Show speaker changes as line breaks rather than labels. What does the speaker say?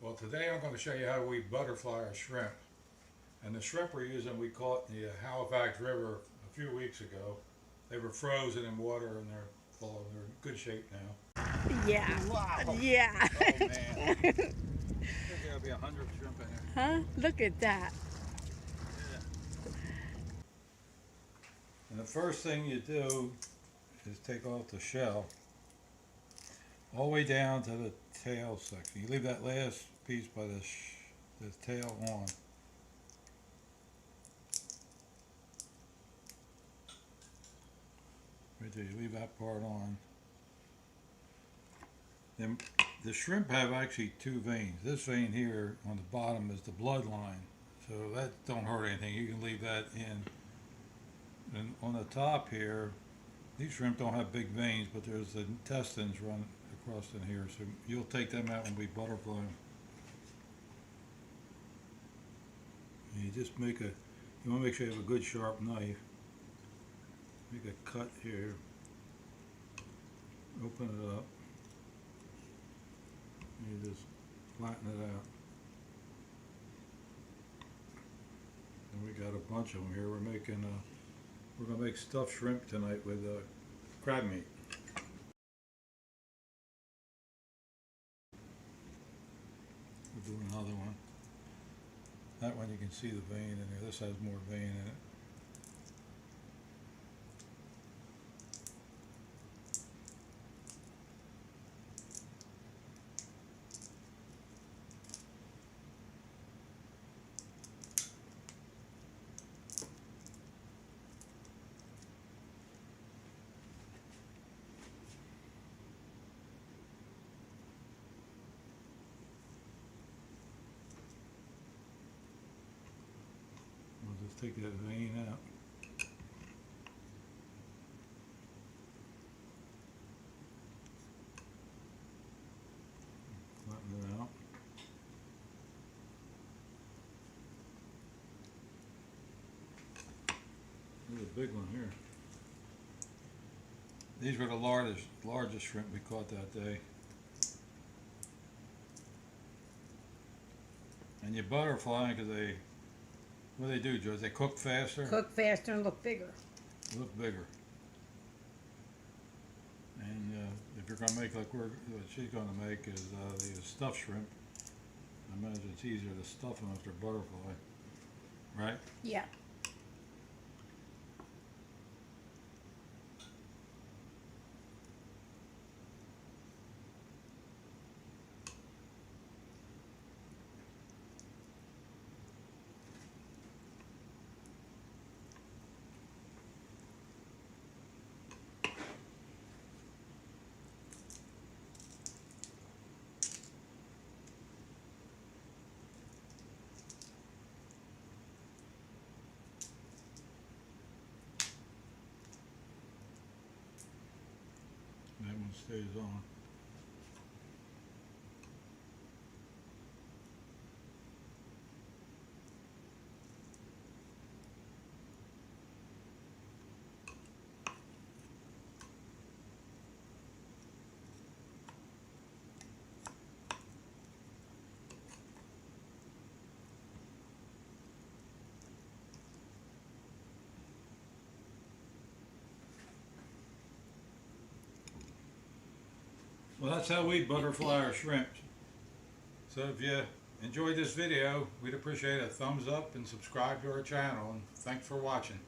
Well, today I'm going to show you how we butterfly our shrimp. And the shrimp we're using, we caught in the Halifax River a few weeks ago. They were frozen in water and they're in good shape now.
Yeah.
Wow.
Yeah.
Oh man. There's gotta be 100 shrimp in there.
Huh? Look at that.
Yeah. And the first thing you do is take off the shell all the way down to the tail section. You leave that last piece by the tail on. Right there, you leave that part on. Then the shrimp have actually two veins. This vein here on the bottom is the bloodline, so that don't hurt anything. You can leave that in. And on the top here, these shrimp don't have big veins, but there's the intestines run across in here, so you'll take them out when we butterfly them. And you just you want to make sure you have a good sharp knife. Make a cut here, open it up, and you just flatten it out. And we got a bunch of them here. We're gonna make stuffed shrimp tonight with crab meat. We'll do another one. That one you can see the vein in there. This has more vein in it. We'll just take that vein out. Flatten it out. There's a big one here. These were the largest shrimp we caught that day. And you butterfly because what do they do, Joe? They cook faster?
Cook faster and look bigger.
Look bigger. And if you're going to make like what she's going to make is the stuffed shrimp. I imagine it's easier to stuff them if they're butterfly. Right?
Yeah.
That one stays on. Well, that's how we butterfly our shrimp. So if you enjoyed this video, we'd appreciate a thumbs up and subscribe to our channel. And thanks for watching.